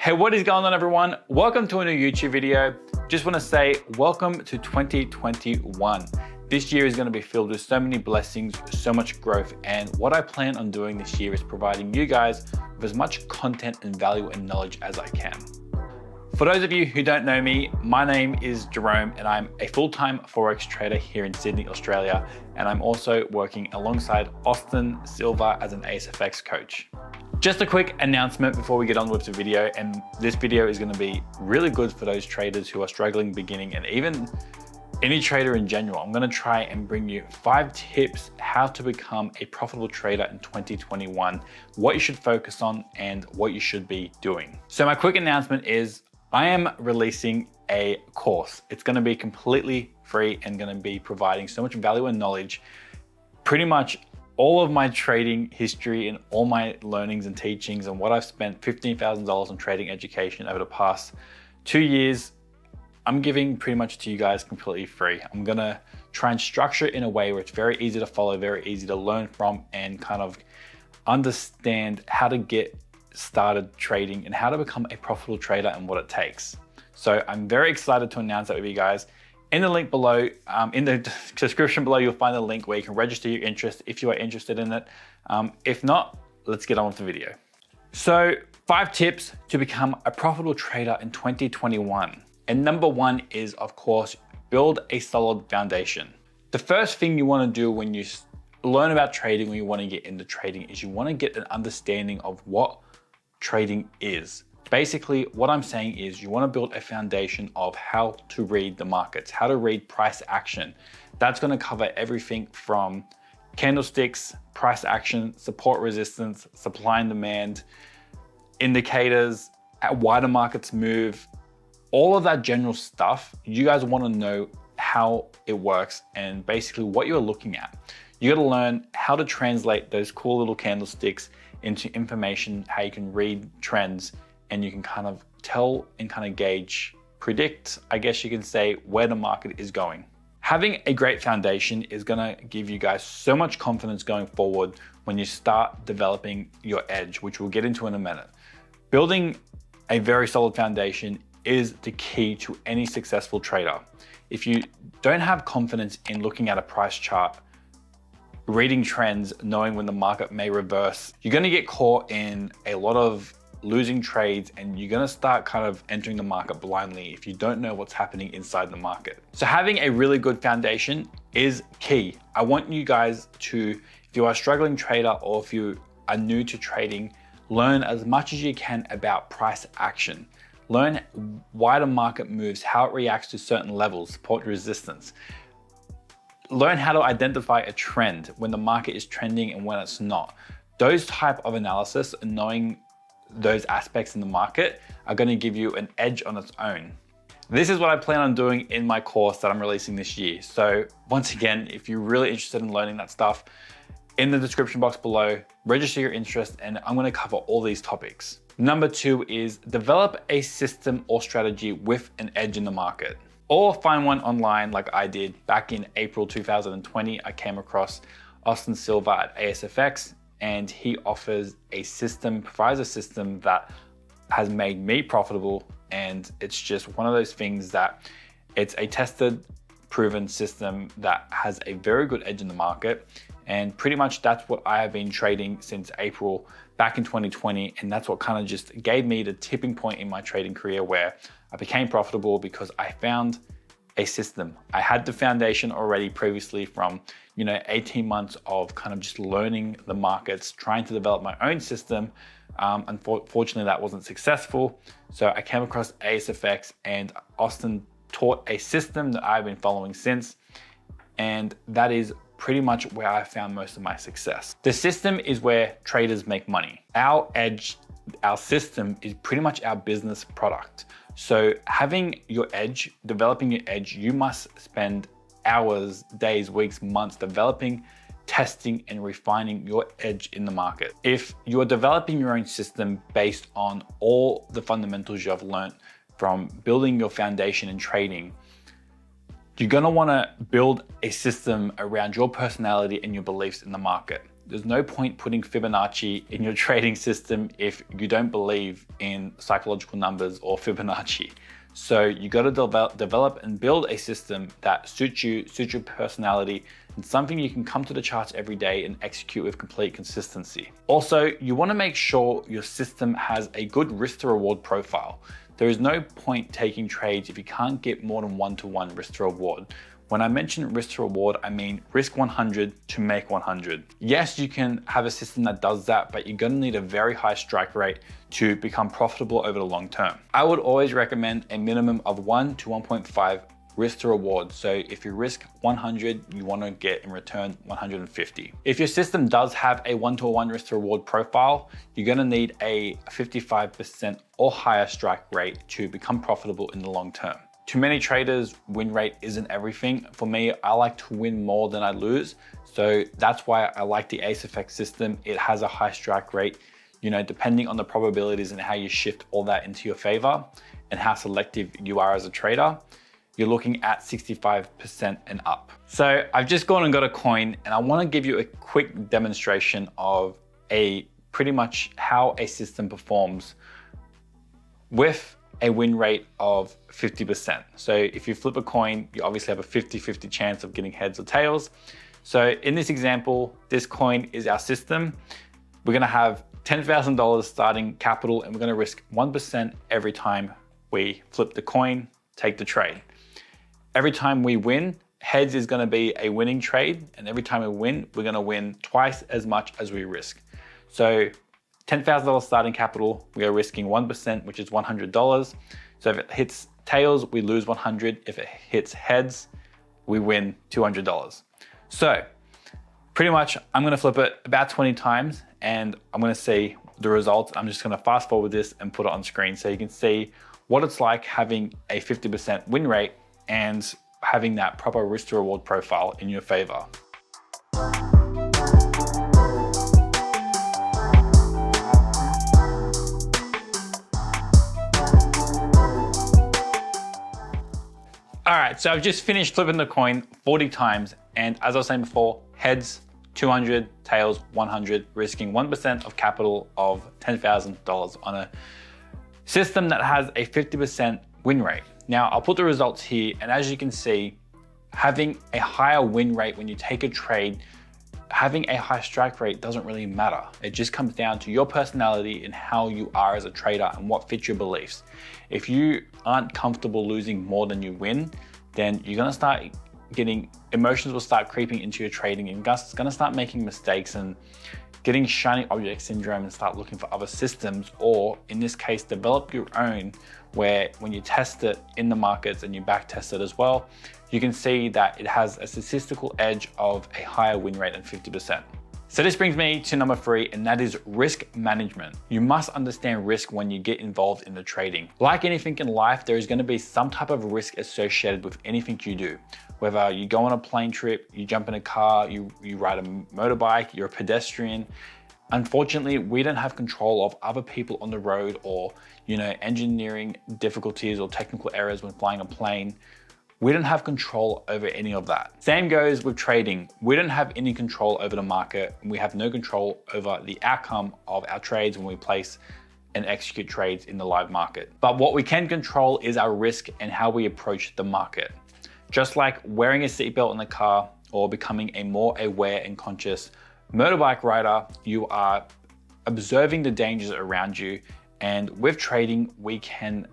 Hey, what is going on everyone? Welcome to a new YouTube video. Just want to say welcome to 2021. This year is going to be filled with so many blessings, so much growth, and what I plan on doing this year is providing you guys with as much content and value and knowledge as I can. For those of you who don't know me, my name is Jerome and I'm a full-time Forex trader here in Sydney, Australia, and I'm also working alongside Austin Silva as an ASFX coach. Just a quick announcement before we get on with the video, and this video is going to be really good for those traders who are struggling beginning and even any trader in general. I'm going to try and bring you 5 tips how to become a profitable trader in 2021, what you should focus on and what you should be doing. So my quick announcement is I am releasing a course. It's going to be completely free and going to be providing so much value and knowledge, pretty much all of my trading history and all my learnings and teachings and what I've spent $15,000 on trading education over the past 2 years. I'm giving pretty much to you guys completely free. I'm gonna try and structure it in a way where it's very easy to follow, very easy to learn from, and kind of understand how to get started trading and how to become a profitable trader and what it takes. So I'm very excited to announce that with you guys. In the link below, in the description below, you'll find a link where you can register your interest if you are interested in it. If not, let's get on with the video. So 5 tips to become a profitable trader in 2021. And number 1 is, of course, build a solid foundation. The first thing you want to do when you learn about trading, when you want to get into trading, is you want to get an understanding of what trading is. Basically, what I'm saying is you want to build a foundation of how to read the markets, how to read price action. That's going to cover everything from candlesticks, price action, support resistance, supply and demand, indicators, why the markets move, all of that general stuff. You guys want to know how it works and basically what you're looking at. You got to learn how to translate those cool little candlesticks into information, how you can read trends, and you can kind of tell and kind of gauge, predict, I guess you can say, where the market is going. Having a great foundation is gonna give you guys so much confidence going forward when you start developing your edge, which we'll get into in a minute. Building a very solid foundation is the key to any successful trader. If you don't have confidence in looking at a price chart, reading trends, knowing when the market may reverse, you're gonna get caught in a lot of losing trades and you're gonna start kind of entering the market blindly if you don't know what's happening inside the market. So having a really good foundation is key. I want you guys to, if you are a struggling trader or if you are new to trading, learn as much as you can about price action. Learn why the market moves, how it reacts to certain levels, support, resistance. Learn how to identify a trend when the market is trending and when it's not. Those type of analysis and knowing those aspects in the market are going to give you an edge on its own. This is what I plan on doing in my course that I'm releasing this year. So once again, if you're really interested in learning that stuff, in the description box below, register your interest and I'm going to cover all these topics. Number 2 is develop a system or strategy with an edge in the market, or find one online like I did back in April 2020. I came across Austin Silva at ASFX, and he offers a system, provides a system that has made me profitable. And it's just one of those things that it's a tested, proven system that has a very good edge in the market. And pretty much that's what I have been trading since April back in 2020. And that's what kind of just gave me the tipping point in my trading career where I became profitable, because I found a system. I had the foundation already previously from 18 months of kind of just learning the markets, trying to develop my own system. Unfortunately, that wasn't successful. So I came across ASFX and Austin taught a system that I've been following since. And that is pretty much where I found most of my success. The system is where traders make money. Our edge, our system is pretty much our business product. So having your edge, developing your edge, you must spend hours, days, weeks, months developing, testing and refining your edge in the market. If you're developing your own system based on all the fundamentals you have learned from building your foundation in trading, you're gonna wanna build a system around your personality and your beliefs in the market. there's no point putting Fibonacci in your trading system if you don't believe in psychological numbers or Fibonacci. So you got to develop and build a system that suits you, suits your personality, and something you can come to the charts every day and execute with complete consistency. Also, you want to make sure your system has a good risk to reward profile. There is no point taking trades if you can't get more than 1-to-1 risk to reward. When I mention risk to reward, I mean risk 100 to make 100. Yes, you can have a system that does that, but you're gonna need a very high strike rate to become profitable over the long term. I would always recommend a minimum of 1 to 1.5 risk to reward. So if you risk 100, you wanna get in return 150. If your system does have a 1-to-1 risk to reward profile, you're gonna need a 55% or higher strike rate to become profitable in the long term. To many traders, win rate isn't everything. For me, I like to win more than I lose. So that's why I like the Ace Effect system. It has a high strike rate, you know, depending on the probabilities and how you shift all that into your favor and how selective you are as a trader, you're looking at 65% and up. So I've just gone and got a coin, and I want to give you a quick demonstration of pretty much how a system performs with a win rate of 50%. So if you flip a coin, you obviously have a 50-50 chance of getting heads or tails. So in this example, this coin is our system. We're gonna have $10,000 starting capital, and we're gonna risk 1% every time we flip the coin, take the trade. Every time we win, heads is gonna be a winning trade, and every time we win, we're gonna win twice as much as we risk. So $10,000 starting capital, we are risking 1%, which is $100. So if it hits tails, we lose 100. If it hits heads, we win $200. So pretty much, I'm gonna flip it about 20 times, and I'm gonna see the results. I'm just gonna fast forward this and put it on screen so you can see what it's like having a 50% win rate and having that proper risk to reward profile in your favor. All right, so I've just finished flipping the coin 40 times, and as I was saying before, heads 200, tails 100, risking 1% of capital of $10,000 on a system that has a 50% win rate. Now, I'll put the results here, and as you can see, having a higher win rate when you take a trade, having a high strike rate doesn't really matter. It just comes down to your personality and how you are as a trader and what fits your beliefs. If you aren't comfortable losing more than you win, then you're gonna start getting, emotions will start creeping into your trading, and you're gonna start making mistakes and getting shiny object syndrome and start looking for other systems, or in this case, develop your own, where when you test it in the markets and you back test it as well, you can see that it has a statistical edge of a higher win rate than 50%. So this brings me to number 3, and that is risk management. You must understand risk when you get involved in the trading. Like anything in life, there is going to be some type of risk associated with anything you do. Whether you go on a plane trip, you jump in a car, you ride a motorbike, you're a pedestrian. Unfortunately, we don't have control of other people on the road, or, you know, engineering difficulties or technical errors when flying a plane. We don't have control over any of that. Same goes with trading. We don't have any control over the market, and we have no control over the outcome of our trades when we place and execute trades in the live market. But what we can control is our risk and how we approach the market. Just like wearing a seatbelt in the car or becoming a more aware and conscious motorbike rider, you are observing the dangers around you. And with trading, we can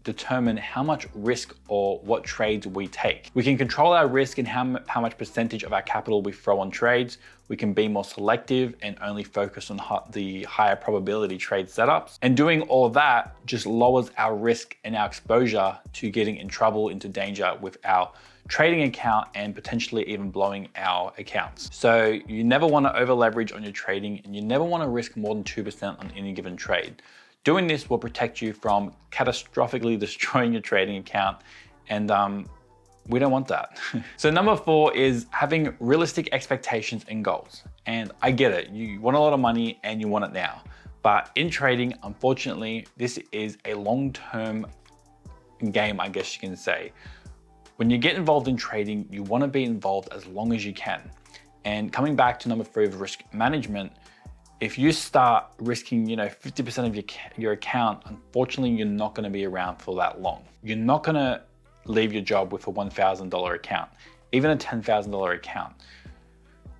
determine how much risk or what trades we take. We can control our risk and how much percentage of our capital we throw on trades. We can be more selective and only focus on the higher probability trade setups. And doing all of that just lowers our risk and our exposure to getting in trouble, into danger with our trading account, and potentially even blowing our accounts. So you never want to over leverage on your trading, and you never want to risk more than 2% on any given trade. Doing this will protect you from catastrophically destroying your trading account, and we don't want that. So number 4 is having realistic expectations and goals. And I get it, you want a lot of money and you want it now. But in trading, unfortunately, this is a long-term game, I guess you can say. When you get involved in trading, you want to be involved as long as you can. And coming back to number 3 of risk management, if you start risking, 50% of your account, unfortunately, you're not going to be around for that long. You're not going to leave your job with a $1,000 account, even a $10,000 account.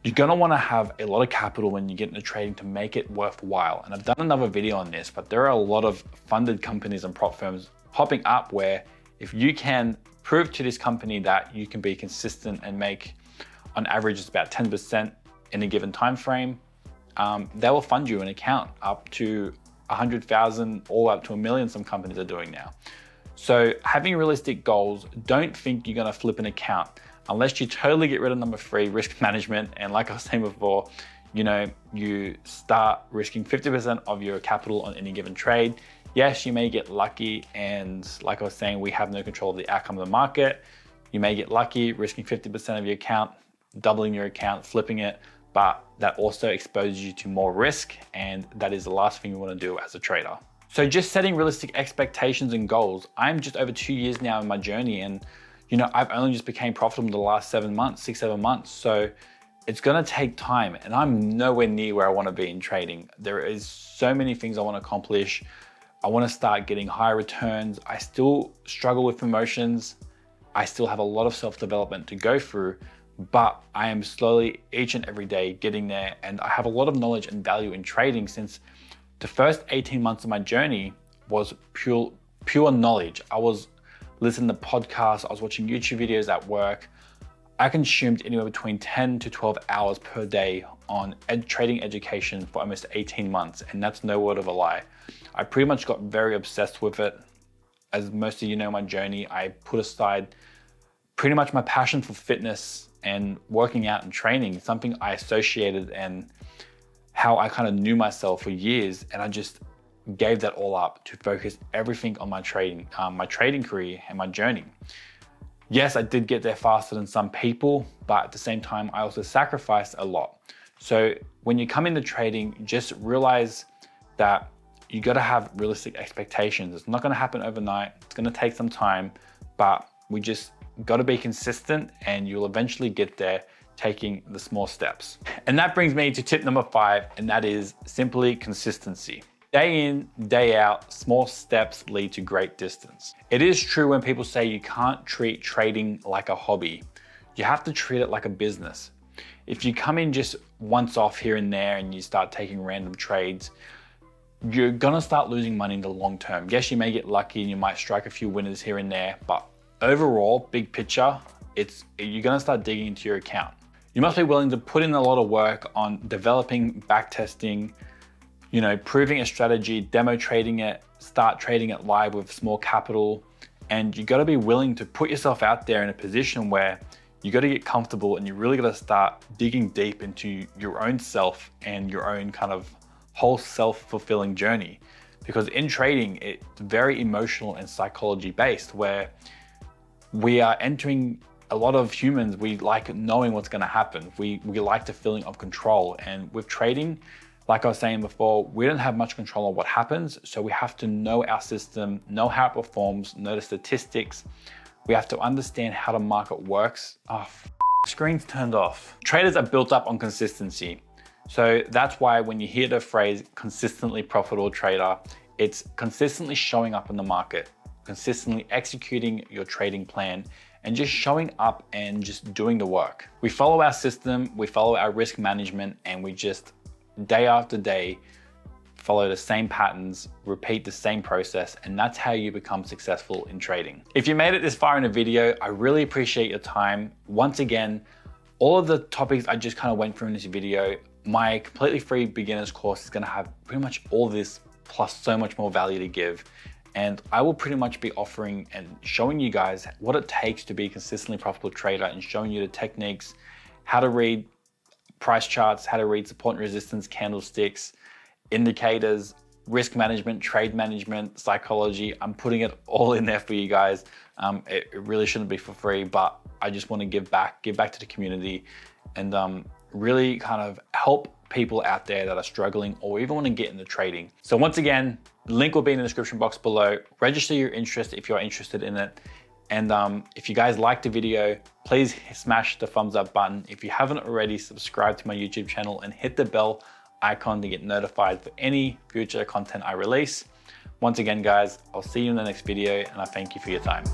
You're going to want to have a lot of capital when you get into trading to make it worthwhile. And I've done another video on this, but there are a lot of funded companies and prop firms popping up where if you can prove to this company that you can be consistent and make, on average, it's about 10% in a given time frame, they will fund you an account up to 100,000 or up to $1 million. Some companies are doing now. So having realistic goals, don't think you're going to flip an account unless you totally get rid of number 3, risk management. And like I was saying before, you start risking 50% of your capital on any given trade. Yes, you may get lucky. And like I was saying, we have no control of the outcome of the market. You may get lucky risking 50% of your account, doubling your account, flipping it, but that also exposes you to more risk. And that is the last thing you want to do as a trader. So just setting realistic expectations and goals. I'm just over 2 years now in my journey, and I've only just became profitable in the last 7 months, 6-7 months. So it's gonna take time, and I'm nowhere near where I wanna be in trading. There is so many things I wanna accomplish. I wanna start getting higher returns. I still struggle with emotions. I still have a lot of self-development to go through, but I am slowly, each and every day, getting there. And I have a lot of knowledge and value in trading, since the first 18 months of my journey was pure knowledge. I was listening to podcasts, I was watching YouTube videos at work. I consumed anywhere between 10 to 12 hours per day on trading education for almost 18 months. And that's no word of a lie. I pretty much got very obsessed with it. As most of you know, my journey, I put aside pretty much my passion for fitness and working out and training, something I associated and how I kind of knew myself for years. And I just gave that all up to focus everything on my trading career and my journey. Yes, I did get there faster than some people, but at the same time, I also sacrificed a lot. So when you come into trading, just realize that you got to have realistic expectations. It's not going to happen overnight. It's going to take some time, but we just got to be consistent, and you'll eventually get there taking the small steps. And that brings me to tip number 5, and that is simply consistency. Day in, day out, small steps lead to great distance. It is true when people say you can't treat trading like a hobby. You have to treat it like a business. If you come in just once off here and there and you start taking random trades, you're gonna start losing money in the long term. Yes, you may get lucky and you might strike a few winners here and there, but overall, big picture, you're gonna start digging into your account. You must be willing to put in a lot of work on developing, backtesting, proving a strategy, demo trading it, start trading it live with small capital. And you gotta be willing to put yourself out there in a position where you gotta get comfortable, and you really gotta start digging deep into your own self and your own kind of whole self-fulfilling journey. Because in trading, it's very emotional and psychology based, where we are entering, a lot of humans, we like knowing what's gonna happen. We like the feeling of control. And with trading, like I was saying before, we don't have much control on what happens. So we have to know our system, know how it performs, know the statistics. We have to understand how the market works. Screen's turned off. Traders are built up on consistency. So that's why when you hear the phrase consistently profitable trader, it's consistently showing up in the market, consistently executing your trading plan, and just showing up and just doing the work. We follow our system, we follow our risk management, and we just day after day follow the same patterns, repeat the same process, and that's how you become successful in trading. If you made it this far in a video, I really appreciate your time. Once again, all of the topics I just kind of went through in this video, my completely free beginner's course is gonna have pretty much all this plus so much more value to give. And I will pretty much be offering and showing you guys what it takes to be a consistently profitable trader, and showing you the techniques, how to read price charts, how to read support and resistance, candlesticks, indicators, risk management, trade management, psychology. I'm putting it all in there for you guys. It really shouldn't be for free, but I just want to give back to the community, and really kind of help people out there that are struggling or even want to get into trading. So once again, link will be in the description box below. Register your interest if you're interested in it. And if you guys liked the video, please smash the thumbs up button. If you haven't already, subscribe to my YouTube channel and hit the bell icon to get notified for any future content I release. Once again, guys, I'll see you in the next video, and I thank you for your time.